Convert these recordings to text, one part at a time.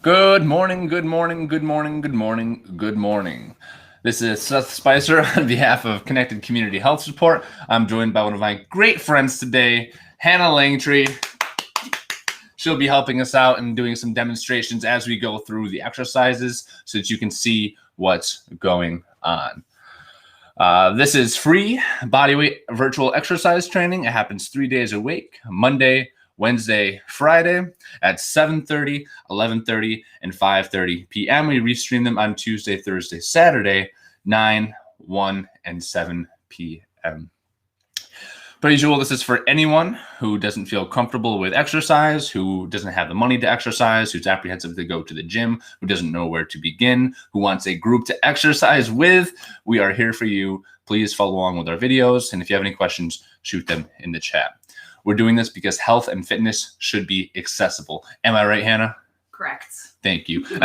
Good morning, good morning, good morning, good morning, good morning. This is Seth Spicer on behalf of Connected Community Health Support. I'm joined by one of my great friends today, Hannah Langtree. She'll be helping us out and doing some demonstrations as we go through the exercises so that you can see what's going on. This is free bodyweight virtual exercise training. It happens 3 days a week, Monday, Wednesday, Friday at 7:30, 11:30, and 5:30 p.m. We restream them on Tuesday, Thursday, Saturday, 9, 1, and 7 p.m. Per usual, this is for anyone who doesn't feel comfortable with exercise, who doesn't have the money to exercise, who's apprehensive to go to the gym, who doesn't know where to begin, who wants a group to exercise with. We are here for you. Please follow along with our videos. And if you have any questions, shoot them in the chat. We're doing this because health and fitness should be accessible. Am I right, Hannah? Correct. Thank you. You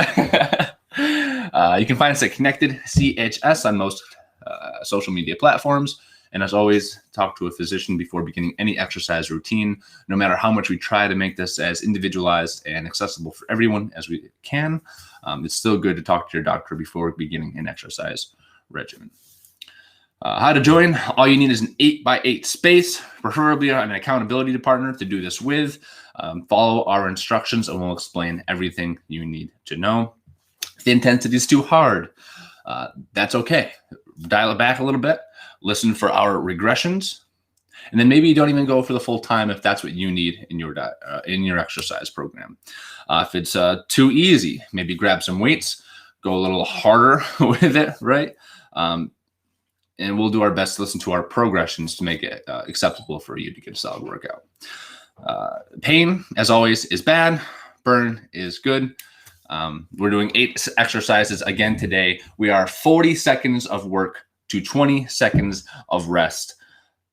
can find us at Connected CHS on most social media platforms. And as always, talk to a physician before beginning any exercise routine. No matter how much we try to make this as individualized and accessible for everyone as we can, it's still good to talk to your doctor before beginning an exercise regimen. How to join? All you need is an 8x8 space, preferably an accountability partner to do this with. Follow our instructions and we'll explain everything you need to know. If the intensity is too hard, that's okay. Dial it back a little bit. Listen for our regressions, and then maybe you don't even go for the full time if that's what you need in your exercise program. If it's too easy, maybe grab some weights, go a little harder with it, right? And we'll do our best to listen to our progressions to make it acceptable for you to get a solid workout. Pain, as always, is bad. Burn is good. We're doing 8 exercises again today. We are 40 seconds of work to 20 seconds of rest.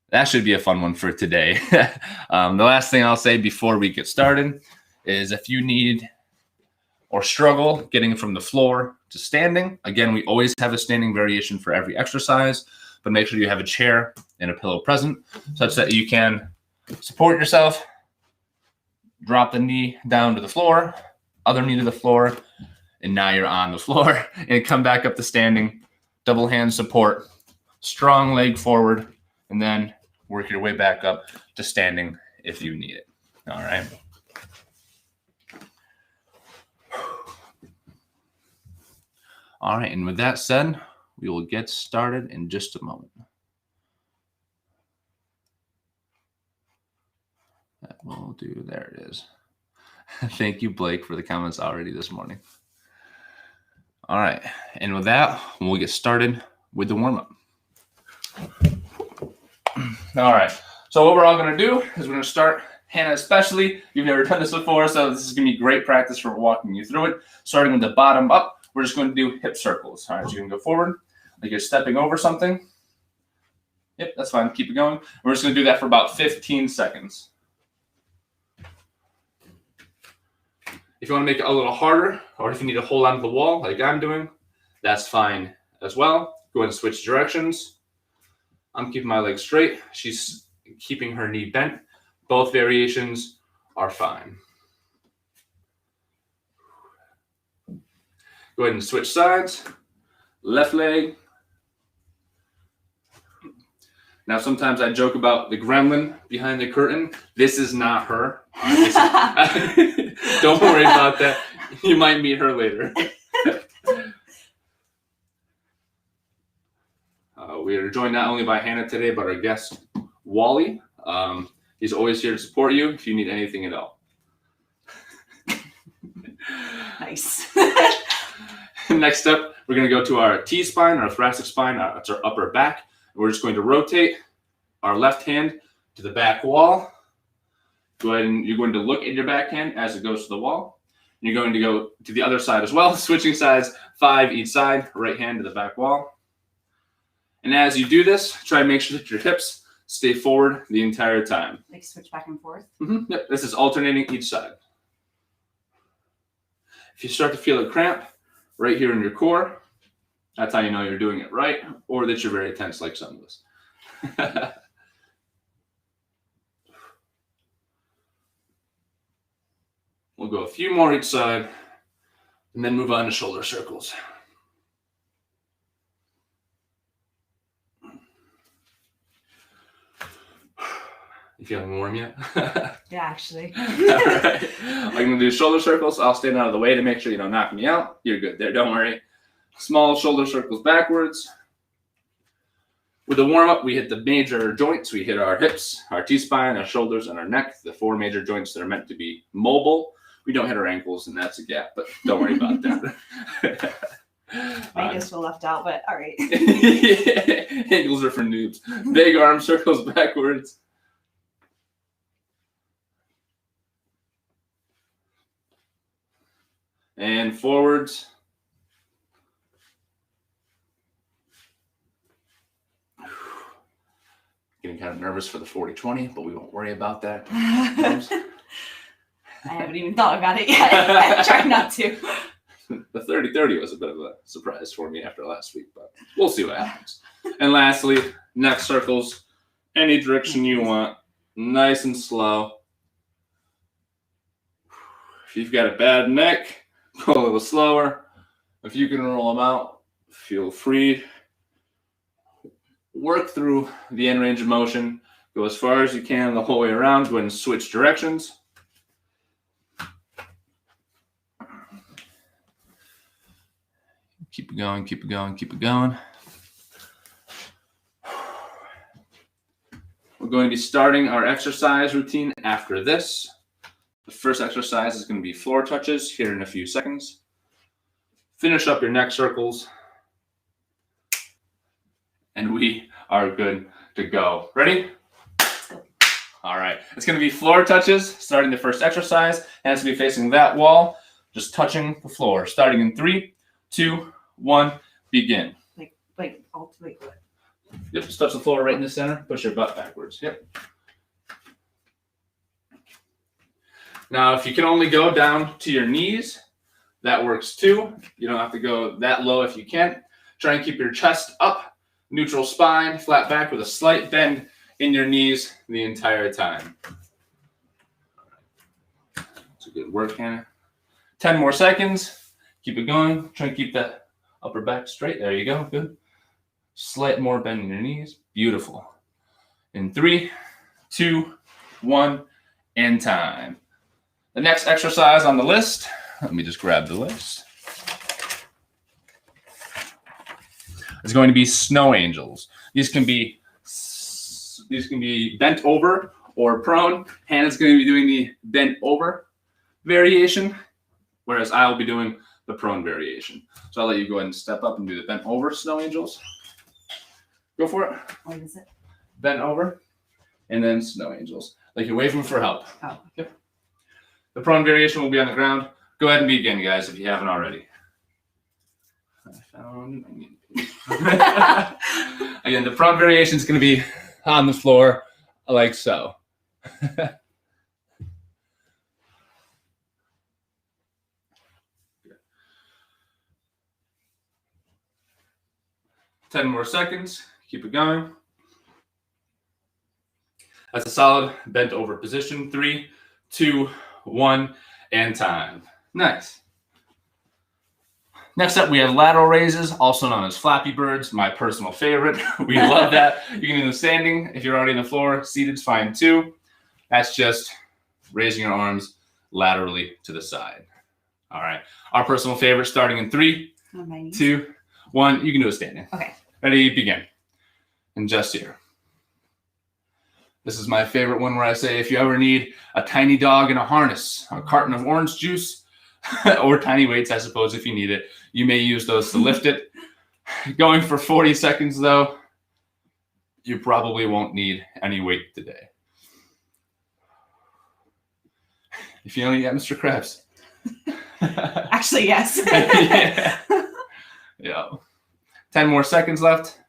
That should be a fun one for today. The last thing I'll say before we get started is if you need or struggle getting from the floor to standing, again, we always have a standing variation for every exercise, but make sure you have a chair and a pillow present such that you can support yourself, drop the knee down to the floor, other knee to the floor, and now you're on the floor, and come back up to standing. Double hand support, strong leg forward, and then work your way back up to standing if you need it. All right. All right, and with that said, we will get started in just a moment. That will do. There it is. Thank you, Blake, for the comments already this morning. All right, and with that, we'll get started with the warm-up. All right, so what we're all going to do is we're going to start, Hannah especially, you've never done this before, so this is going to be great practice for walking you through it. Starting with the bottom up, we're just going to do hip circles. All right, so you can go forward like you're stepping over something. Yep, that's fine, keep it going. We're just going to do that for about 15 seconds. If you want to make it a little harder, or if you need to hold on to the wall like I'm doing, that's fine as well. Go ahead and switch directions. I'm keeping my leg straight. She's keeping her knee bent. Both variations are fine. Go ahead and switch sides. Left leg. Now, sometimes I joke about the gremlin behind the curtain. This is not her. Don't worry about that. You might meet her later. We are joined not only by Hannah today, but our guest, Wally. He's always here to support you if you need anything at all. Nice. Next up, we're going to go to our T-spine, our thoracic spine. That's our upper back. We're just going to rotate our left hand to the back wall. Go ahead and you're going to look at your back hand as it goes to the wall. You're going to go to the other side as well, switching sides, 5 each side, right hand to the back wall. And as you do this, try and make sure that your hips stay forward the entire time. Like switch back and forth? Mm-hmm. Yep, this is alternating each side. If you start to feel a cramp right here in your core, that's how you know you're doing it right, or that you're very tense like some of us. We'll go a few more each side. And then move on to shoulder circles. You feeling warm yet? Yeah, actually. All right. I'm going to do shoulder circles. I'll stand out of the way to make sure you don't knock me out. You're good there. Don't worry. Small shoulder circles backwards. With the warm-up, we hit the major joints. We hit our hips, our T-spine, our shoulders, and our neck, the 4 major joints that are meant to be mobile. We don't hit our ankles, and that's a gap, but don't worry about that. I guess we're left out, but all right. Ankles are for noobs. Big arm circles backwards. And forwards. Getting kind of nervous for the 40-20, but we won't worry about that. I haven't even thought about it yet. I try not to. The 30-30 was a bit of a surprise for me after last week, but we'll see what happens. And lastly, neck circles, any direction you want, nice and slow. If you've got a bad neck, go a little slower. If you can roll them out, feel free. Work through the end range of motion. Go as far as you can the whole way around. Go ahead and switch directions. Keep it going, keep it going, keep it going. We're going to be starting our exercise routine after this. The first exercise is going to be floor touches here in a few seconds. Finish up your neck circles. And we are good to go. Ready? All right. It's going to be floor touches, starting the first exercise. Hands to be facing that wall, just touching the floor. Starting in 3, 2, 1, begin. Like what? Yep, just touch the floor right in the center. Push your butt backwards. Yep. Now, if you can only go down to your knees, that works too. You don't have to go that low if you can't. Try and keep your chest up. Neutral spine, flat back with a slight bend in your knees the entire time. That's a good work, Hannah. 10 more seconds. Keep it going. Try and keep that upper back straight. There you go. Good. Slight more bend in your knees. Beautiful. In 3, 2, 1, and time. The next exercise on the list, let me just grab the list. It's going to be snow angels. These can be bent over or prone. Hannah's going to be doing the bent over variation, whereas I'll be doing the prone variation. So I'll let you go ahead and step up and do the bent over snow angels. Go for it. What is it? Bent over, and then snow angels. Like you're waving for help. Oh. Yep. The prone variation will be on the ground. Go ahead and begin, guys, if you haven't already. I found my knee. Again, the prone variation is going to be on the floor like so. 10 more seconds. Keep it going. That's a solid bent over position. 3, 2, 1, and time. Nice. Next up, we have lateral raises, also known as Flappy Birds, my personal favorite. We love that. You can do them standing. If you're already on the floor, seated's fine too. That's just raising your arms laterally to the side. All right. Our personal favorite, starting in 3, 2, 1. You can do it standing. Okay. Ready, begin. And just here. This is my favorite one where I say, if you ever need a tiny dog in a harness, a carton of orange juice, or tiny weights, I suppose, if you need it, you may use those to lift it. Going for 40 seconds, though, you probably won't need any weight today. You feeling it yet, Mr. Krabs? Actually, yes. Yeah. Yeah. 10 more seconds left.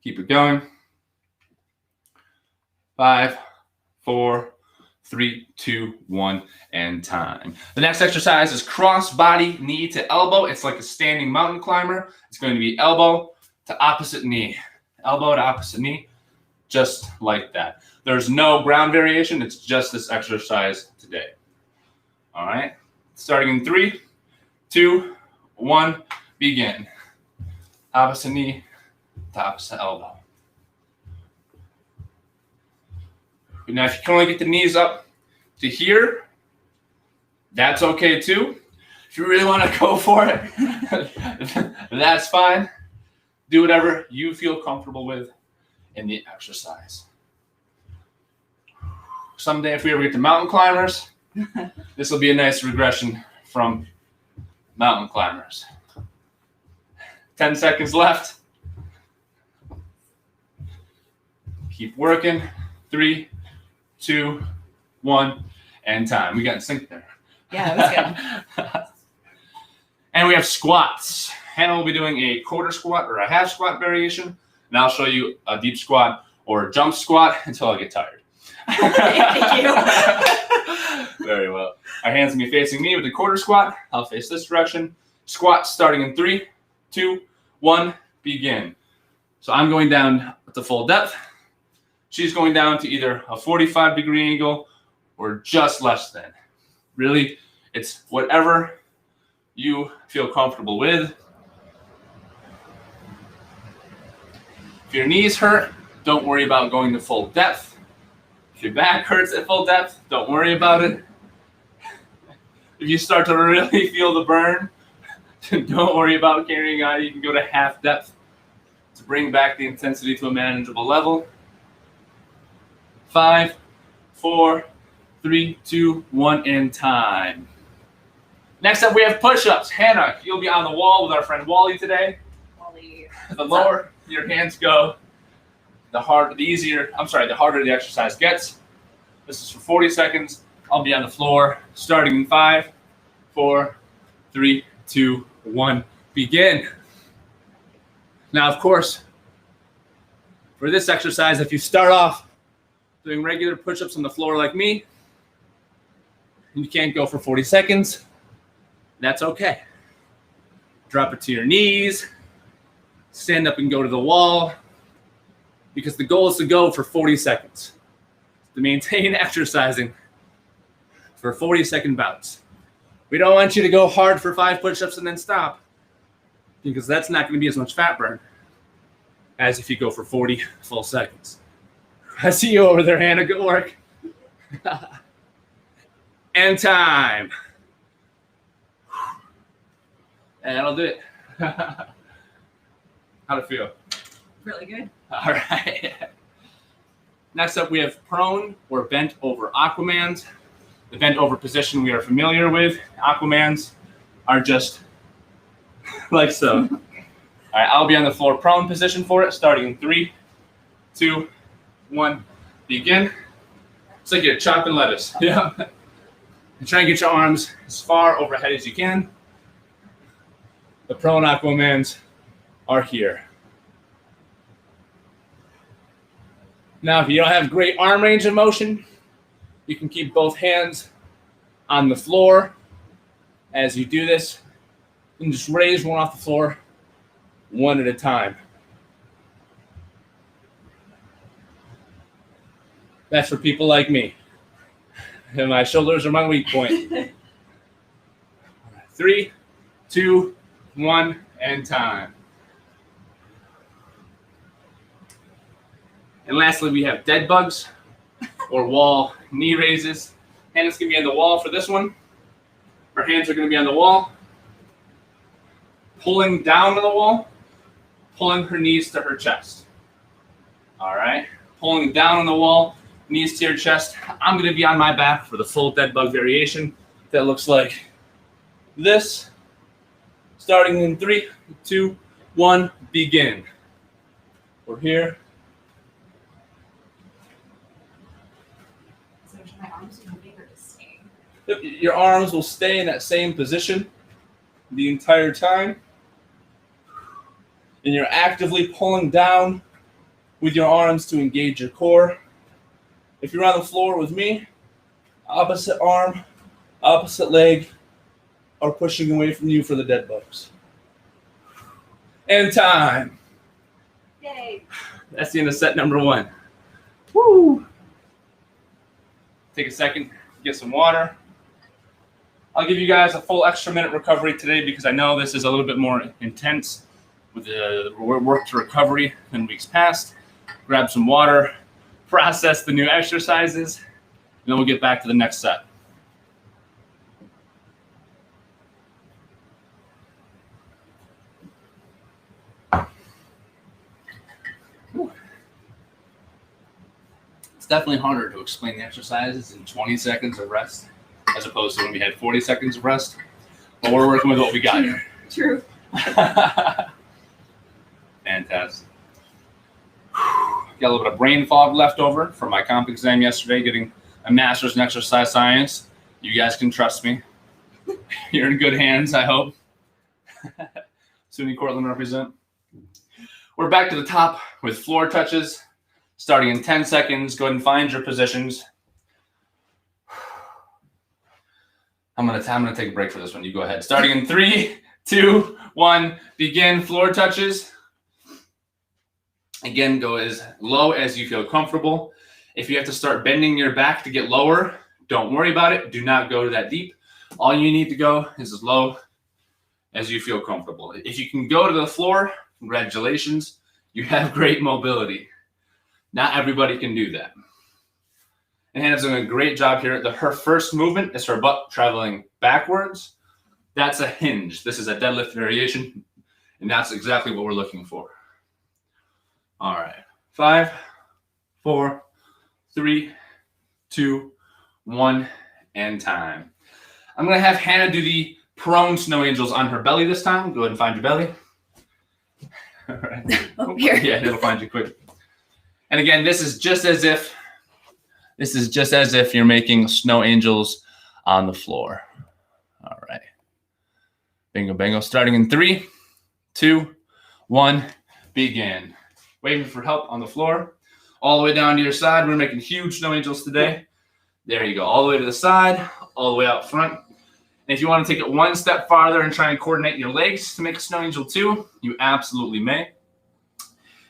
Keep it going. 5, 4, 3, 2, 1, and time. The next exercise is cross body, knee to elbow. It's like a standing mountain climber. It's going to be elbow to opposite knee. Elbow to opposite knee, just like that. There's no ground variation. It's just this exercise today. All right. Starting in 3, 2, 1, begin. Opposite knee, opposite elbow. Now, if you can only get the knees up to here, that's okay too. If you really want to go for it, that's fine. Do whatever you feel comfortable with in the exercise. Someday, if we ever get to mountain climbers, this will be a nice regression from mountain climbers. 10 seconds left. Keep working. 3, 2, 1, and time. We got in sync there. Yeah, that was good. And we have squats. Hannah will be doing a quarter squat or a half squat variation, and I'll show you a deep squat or a jump squat until I get tired. Thank you. Very well. Our hands will be facing me with the quarter squat. I'll face this direction. Squat starting in 3, 2, 1, begin. So I'm going down at the full depth. She's going down to either a 45-degree angle or just less than. Really, it's whatever you feel comfortable with. If your knees hurt, don't worry about going to full depth. If your back hurts at full depth, don't worry about it. If you start to really feel the burn, don't worry about carrying on. You can go to half depth to bring back the intensity to a manageable level. 5, 4, 3, 2, 1, and time. Next up, we have push-ups. Hannah, you'll be on the wall with our friend Wally today. Wally. The lower your hands go, the harder the exercise gets. This is for 40 seconds. I'll be on the floor starting in 5, 4, 3, 2, 1, begin. Now, of course, for this exercise, if you start off doing regular push-ups on the floor like me, and you can't go for 40 seconds, that's okay. Drop it to your knees, stand up and go to the wall, because the goal is to go for 40 seconds, to maintain exercising for 40-second bouts. We don't want you to go hard for 5 push-ups and then stop, because that's not going to be as much fat burn as if you go for 40 full seconds. I see you over there, Hannah. Good work. And time. And that'll do it. How'd it feel? Really good. All right. Next up, we have prone or bent over Aquamans. The bent over position we are familiar with. Aquamans are just like so. All right, I'll be on the floor prone position for it, starting in 3, 2, 1, begin. It's like you're chopping lettuce. Yeah. And try and get your arms as far overhead as you can. The prone Aquamans are here. Now, if you don't have great arm range of motion, you can keep both hands on the floor as you do this, and just raise one off the floor one at a time. That's for people like me. And my shoulders are my weak point. 3, 2, 1, and time. And lastly, we have dead bugs or wall knee raises. Hannah's going to be on the wall for this one. Her hands are going to be on the wall, pulling down on the wall, pulling her knees to her chest. All right, pulling down on the wall, knees to your chest. I'm going to be on my back for the full dead bug variation. That looks like this. Starting in 3, 2, 1, begin. We're here. So my arms are moving or just staying? Your arms will stay in that same position the entire time. And you're actively pulling down with your arms to engage your core. If you're on the floor with me, opposite arm, opposite leg are pushing away from you for the dead bugs. And time. Yay. That's the end of set number 1. Woo! Take a second, get some water. I'll give you guys a full extra minute recovery today because I know this is a little bit more intense with the work to recovery than weeks past. Grab some water, process the new exercises, and then we'll get back to the next set. It's definitely harder to explain the exercises in 20 seconds of rest as opposed to when we had 40 seconds of rest. But we're working with what we got here. True. Fantastic. Got a little bit of brain fog left over from my comp exam yesterday, getting a master's in exercise science. You guys can trust me. You're in good hands, I hope. SUNY Cortland represent. We're back to the top with floor touches. Starting in 10 seconds, go ahead and find your positions. I'm gonna take a break for this one. You go ahead. Starting in 3, 2, 1, begin. Floor touches. Again, go as low as you feel comfortable. If you have to start bending your back to get lower, don't worry about it. Do not go that deep. All you need to go is as low as you feel comfortable. If you can go to the floor, congratulations. You have great mobility. Not everybody can do that. And Hannah's doing a great job here. Her first movement is her butt traveling backwards. That's a hinge. This is a deadlift variation, and that's exactly what we're looking for. All right. 5, 4, 3, 2, 1, and time. I'm going to have Hannah do the prone snow angels on her belly this time. Go ahead and find your belly. All right. Oh, here. Yeah, it'll find you quick. And again, this is just as if you're making snow angels on the floor. All right. Bingo, bingo. Starting in 3, 2, 1, begin. Waiting for help on the floor. All the way down to your side. We're making huge snow angels today. There you go. All the way to the side, all the way out front. And if you want to take it one step farther and try and coordinate your legs to make a snow angel too, you absolutely may.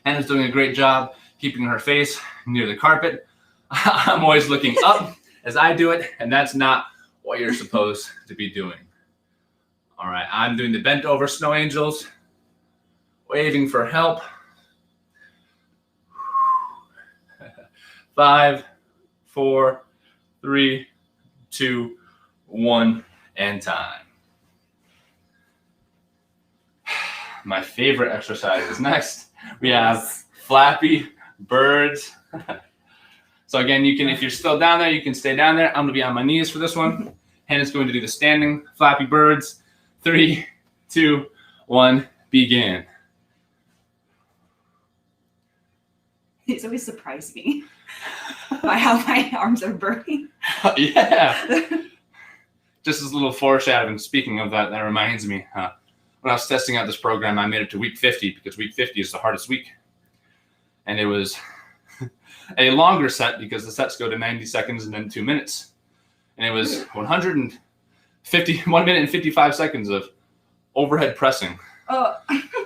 Hannah's doing a great job keeping her face near the carpet. I'm always looking up as I do it, and that's not what you're supposed to be doing. All right, I'm doing the bent over snow angels, waving for help. 5, 4, 3, 2, 1, and time. My favorite exercise is next. We have Flappy Birds. So again, you can, if you're still down there, you can stay down there. I'm gonna be on my knees for this one. Hannah's going to do the standing Flappy Birds. 3, 2, 1, begin. It's always surprised me by how my arms are burning. Yeah. Just as a little foreshadowing, speaking of that, that reminds me, when I was testing out this program, I made it to week 50 because week 50 is the hardest week. And it was a longer set because the sets go to 90 seconds and then 2 minutes. And it was 1 minute and 55 seconds of overhead pressing. Oh.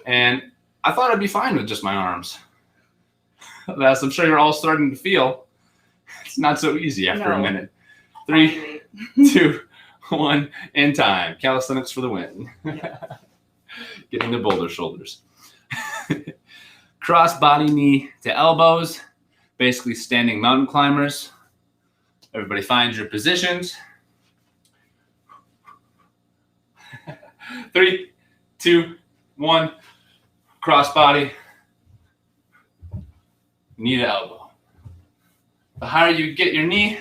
And I thought I'd be fine with just my arms. As I'm sure you're all starting to feel, it's not so easy after a minute. 3, 2, 1, and time. Calisthenics for the win. Getting the boulder shoulders. Cross body knee to elbows. Basically standing mountain climbers. Everybody find your positions. 3, 2, 1. Cross body. Knee to elbow. The higher you get your knee,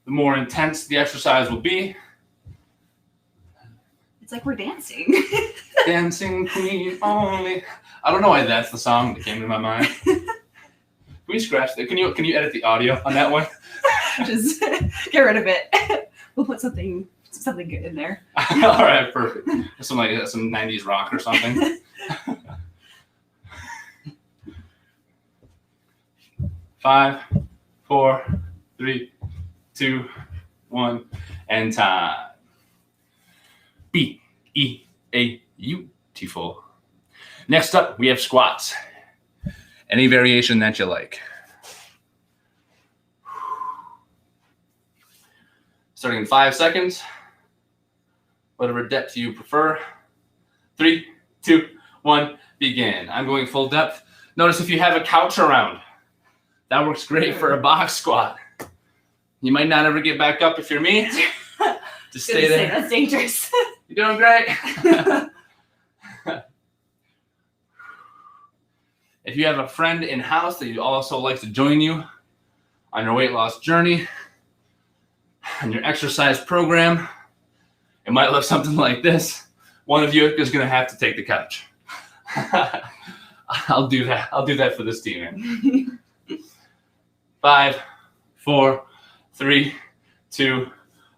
the more intense the exercise will be. It's like we're dancing. Dancing queen only. I don't know why that's the song that came to my mind. Can we scratch that? Can you edit the audio on that one? Just get rid of it. We'll put something good in there. All right, perfect. Some 90s rock or something. 5, 4, 3, 2, 1, and time. Beautiful. Next up, we have squats. Any variation that you like. Starting in 5 seconds. whatever depth you prefer. 3, 2, 1, begin. I'm going full depth. Notice if you have a couch around, that works great for a box squat. You might not ever get back up if you're me. Just stay there. That's dangerous. You're doing great. If you have a friend in-house that you also like to join you on your weight loss journey, on your exercise program, it might look something like this. One of you is going to have to take the couch. I'll do that. I'll do that for this team, man. 5, 4, 3, 2,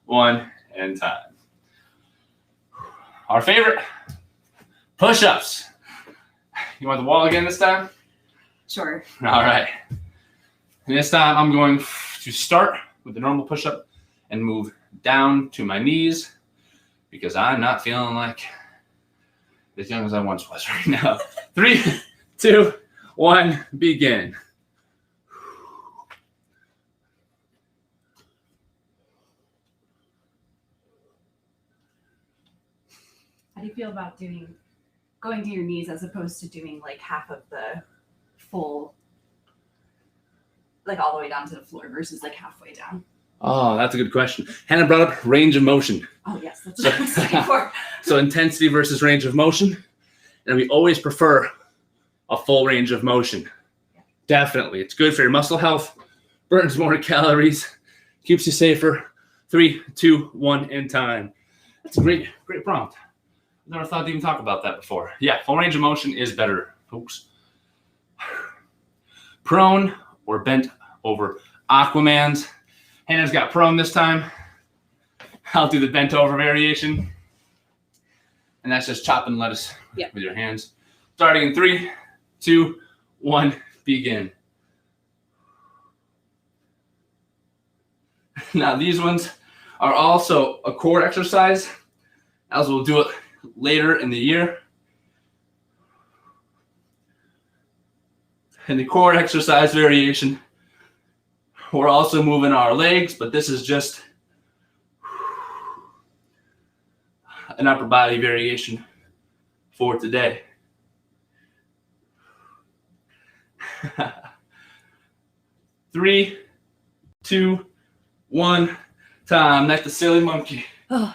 1, and time. Our favorite, push-ups. You want the wall again this time? Sure. All right. And this time I'm going to start with the normal push-up and move down to my knees because I'm not feeling like as young as I once was right now. 3, 2, 1, begin. How do you feel about going to your knees as opposed to doing like half of the full, like all the way down to the floor versus like halfway down? Oh, that's a good question. Hannah brought up range of motion. Oh, yes, that's what I was looking for. So intensity versus range of motion. And we always prefer a full range of motion. Yeah. Definitely. It's good for your muscle health, burns more calories, keeps you safer. 3, 2, 1, and time. That's a great prompt. I've never thought to even talk about that before. Yeah, full range of motion is better, folks. Prone or bent over Aquamans. Hannah's got prone this time. I'll do the bent over variation. And that's just chopping lettuce with your hands. Starting in 3, 2, 1, begin. Now these ones are also a core exercise, as we'll do it later in the year. In the core exercise variation, we're also moving our legs, but this is just an upper body variation for today. 3, 2, 1, time. Like the silly monkey. Oh.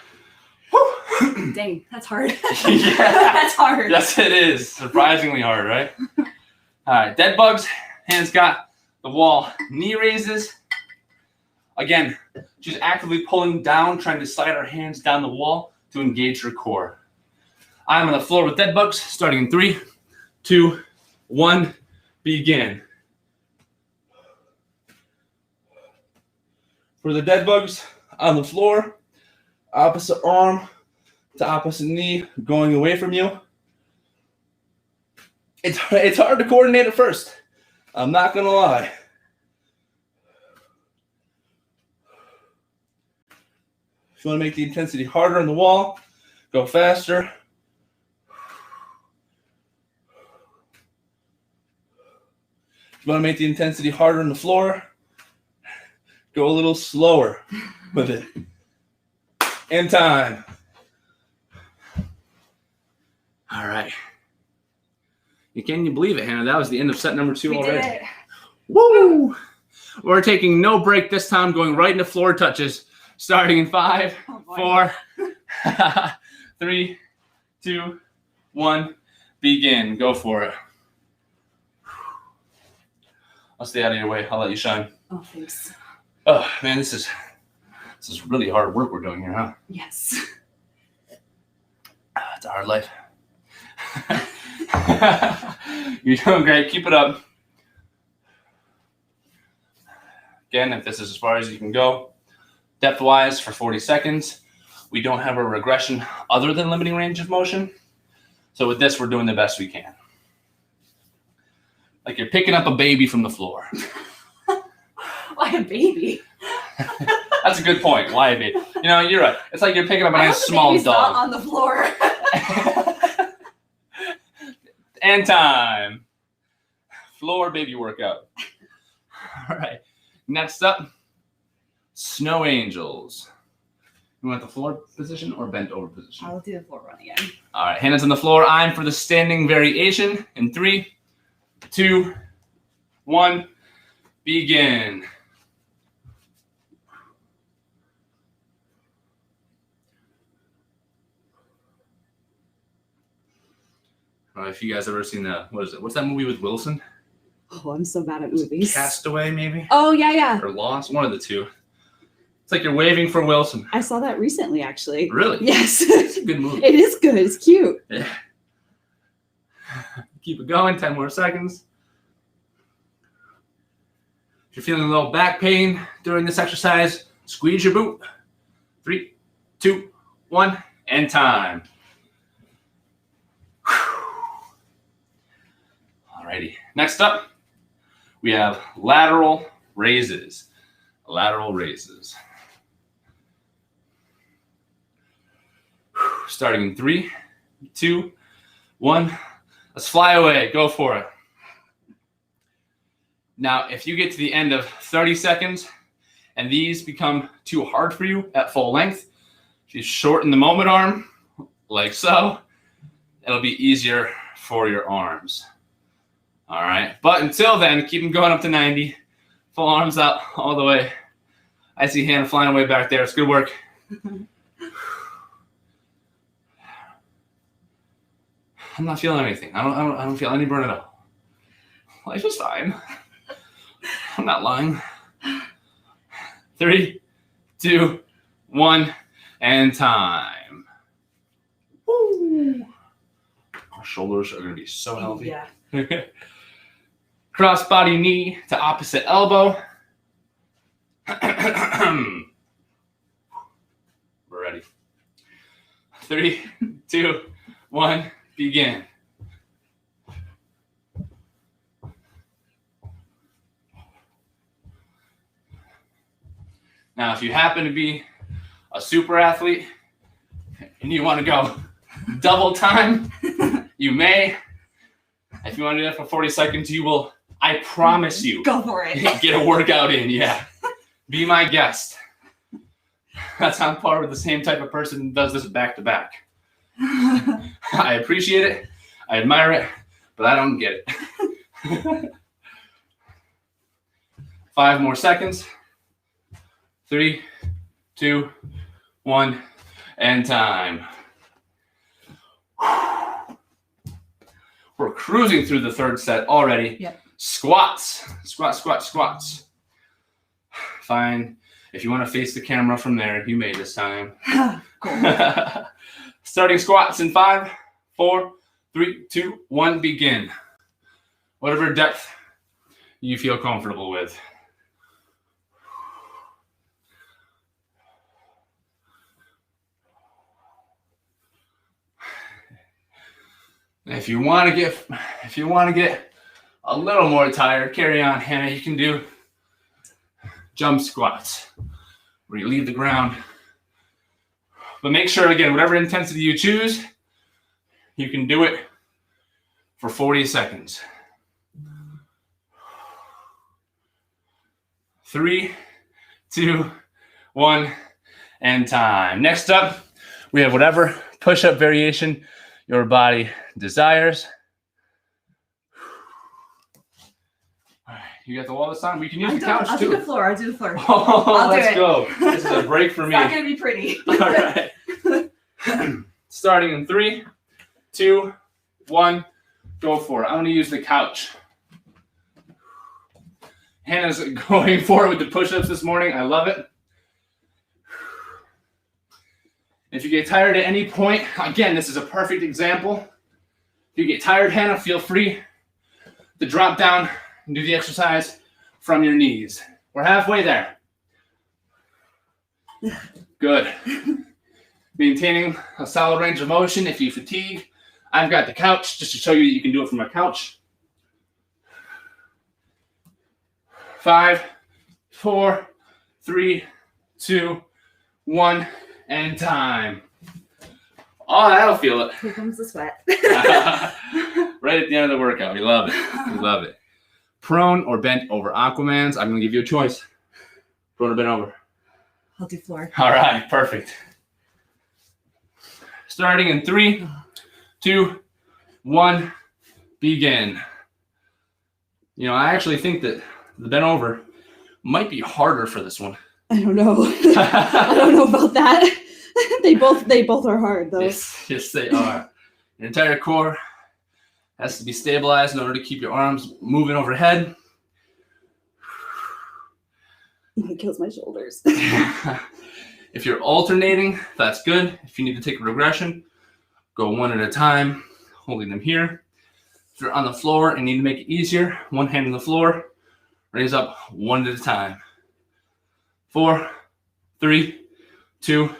Dang, that's hard. Yeah. That's hard. Yes, it is. Surprisingly hard, right? All right, dead bugs. Hands got the wall. Knee raises. Again, she's actively pulling down, trying to slide her hands down the wall to engage her core. I'm on the floor with dead bugs, starting in 3, 2, 1, begin. For the dead bugs on the floor, opposite arm to opposite knee going away from you. It's hard to coordinate at first. I'm not going to lie. If you want to make the intensity harder on the wall, go faster. If you want to make the intensity harder on the floor, go a little slower with it. In time. All right. Can you believe it, Hannah? That was the end of set number 2 already. Did it. Woo! We're taking no break this time, going right into floor touches. Starting in 5, 4, 3, 2, 1, begin. Go for it. I'll stay out of your way. I'll let you shine. Oh, thanks. Oh, man, this is really hard work we're doing here, huh? Yes. It's a hard life. You're doing great. Keep it up. Again, if this is as far as you can go, depth-wise for 40 seconds, we don't have a regression other than limiting range of motion. So with this, we're doing the best we can. Like you're picking up a baby from the floor. Why a baby? That's a good point. Why a baby? You know, you're right. It's like you're picking up a nice small baby's dog. Not on the floor. And time. Floor baby workout. All right. Next up, snow angels. You want the floor position or bent over position? I'll do the floor one again. All right, hands on the floor. I'm for the standing variation in 3, 2, 1, begin. I don't know if you guys ever seen what's that movie with Wilson? Oh, I'm so bad at movies. Castaway, maybe? Oh, yeah. Or Lost, one of the two. It's like you're waving for Wilson. I saw that recently, actually. Really? Yes. It's a good movie. It is good. It's cute. Yeah. Keep it going. 10 more seconds. If you're feeling a little back pain during this exercise, squeeze your boot. 3, 2, 1, and time. Alrighty. Next up, we have lateral raises. Lateral raises. Starting in 3, 2, 1. Let's fly away. Go for it. Now, if you get to the end of 30 seconds and these become too hard for you at full length, if you shorten the moment arm like so, it'll be easier for your arms. All right. But until then, keep them going up to 90. Full arms out all the way. I see Hannah flying away back there. It's good work. I'm not feeling anything. I don't feel any burn at all. Life is fine. I'm not lying. 3, 2, 1, and time. Woo. Our shoulders are going to be so healthy. Yeah. Cross body knee to opposite elbow. We're ready. 3, 2, 1, begin. Now, if you happen to be a super athlete and you want to go double time, you may. If you want to do that for 40 seconds, you will, I promise you, Go for it. get a workout in. Yeah. Be my guest. That's on par with the same type of person who does this back to back. I appreciate it. I admire it, but I don't get it. 5 more seconds. 3, 2, 1, and time. We're cruising through the third set already. Yep. Squats. Squats. Fine. If you want to face the camera from there, you may this time. Cool. Starting squats in 5, 4, 3, 2, 1, begin. Whatever depth you feel comfortable with. If you want to get a little more tired, carry on, Hannah. You can do jump squats where you leave the ground. But make sure, again, whatever intensity you choose, you can do it for 40 seconds. 3, 2, 1, and time. Next up, we have whatever push-up variation your body desires. All right, you got the wall this time? We can use the couch I'll too. do the floor. I'll do the floor. Oh, let's do go. This is a break for me. It's not going to be pretty. All right. Starting in 3, 2, 1, go for it. I'm going to use the couch. Hannah's going for it with the push-ups this morning. I love it. If you get tired at any point, again, this is a perfect example. If you get tired, Hannah, feel free to drop down and do the exercise from your knees. We're halfway there. Good. Maintaining a solid range of motion. If you fatigue, I've got the couch just to show you that you can do it from a couch. 5, 4, 3, 2, 1, and time. Oh, that'll feel it. Here comes the sweat. Right at the end of the workout. We love it. We love it. Prone or bent over Aquamans. I'm going to give you a choice. Prone or bent over. I'll do floor. All right. Perfect. Starting in 3, 2, 1, begin. You know, I actually think that the bent over might be harder for this one. I don't know. I don't know about that. They both are hard though. Yes, they are. Your entire core has to be stabilized in order to keep your arms moving overhead. It kills my shoulders. If you're alternating, that's good. If you need to take a regression, go one at a time, holding them here. If you're on the floor and need to make it easier, one hand on the floor, raise up one at a time. 4, 3, 2,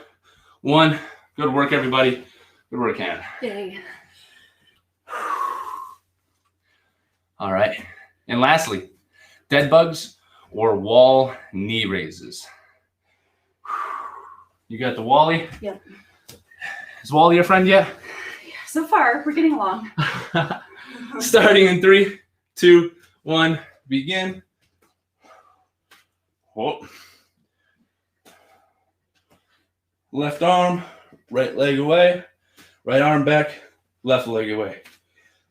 1. Good work, everybody. Good work, Hannah. Yay. All right. And lastly, dead bugs or wall knee raises. You got the Wally? Yeah. Is Wally your friend yet? So far, we're getting along. Starting in 3, 2, 1, begin. Whoa. Left arm, right leg away. Right arm back, left leg away.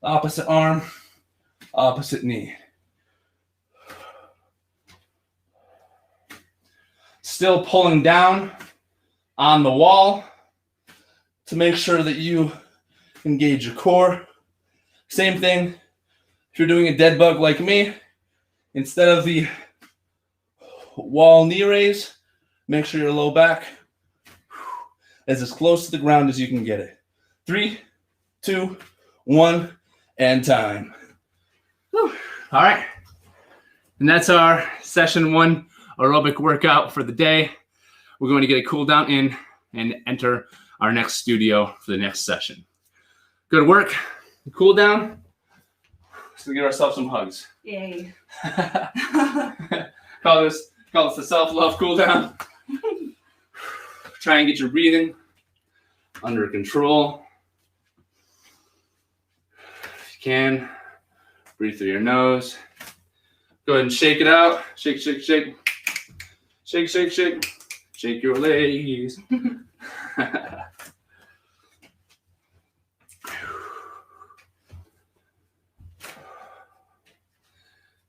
Opposite arm, opposite knee. Still pulling down on the wall to make sure that you engage your core. Same thing if you're doing a dead bug like me. Instead of the wall knee raise, make sure your low back is as close to the ground as you can get it. 3, 2, 1, and time. Whew. All right. And that's our session 1 aerobic workout for the day. We're going to get a cool down in and enter our next studio for the next session. Good work. Cool down. Let's give ourselves some hugs. Yay. Call this the self-love cool down. Try and get your breathing under control. If you can, breathe through your nose. Go ahead and shake it out. Shake, shake, shake. Shake, shake, shake. Shake your legs.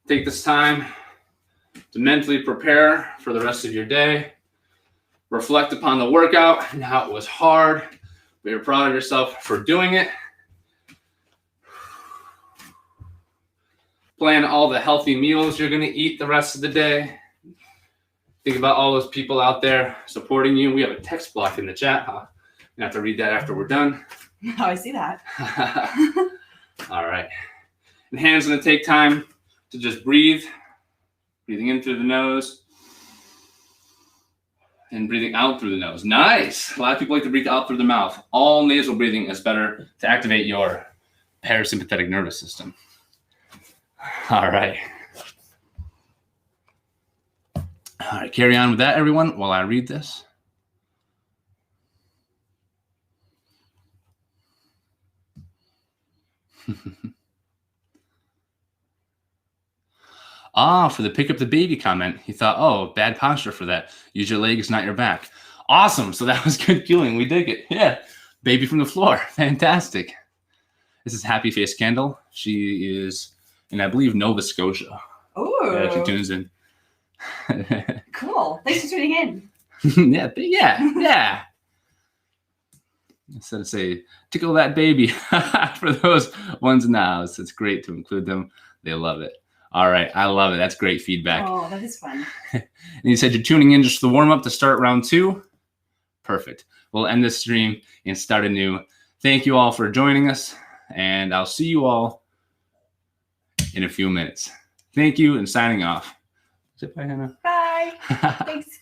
Take this time to mentally prepare for the rest of your day. Reflect upon the workout and how it was hard, but you're proud of yourself for doing it. Plan all the healthy meals you're going to eat the rest of the day. Think about all those people out there supporting you. We have a text block in the chat. Huh? You have to read that after we're done. Oh, I see that. All right. And Hannah's going to take time to just breathe. Breathing in through the nose. And breathing out through the nose. Nice. A lot of people like to breathe out through the mouth. All nasal breathing is better to activate your parasympathetic nervous system. All right. All right, carry on with that, everyone, while I read this. For the pick up the baby comment, he thought, oh, bad posture for that. Use your legs, not your back. Awesome. So that was good cueing. We dig it. Yeah. Baby from the floor. Fantastic. This is Happy Face Kendall. She is in, I believe, Nova Scotia. Oh. She tunes in. Cool. Thanks for tuning in. yeah. Instead of say, tickle that baby for those ones in the house. It's great to include them. They love it. All right. I love it. That's great feedback. Oh, that is fun. And you said you're tuning in just for the warm-up to start round 2. Perfect. We'll end this stream and start anew. Thank you all for joining us, and I'll see you all in a few minutes. Thank you, and signing off. Say bye, Hannah. Bye. Thanks.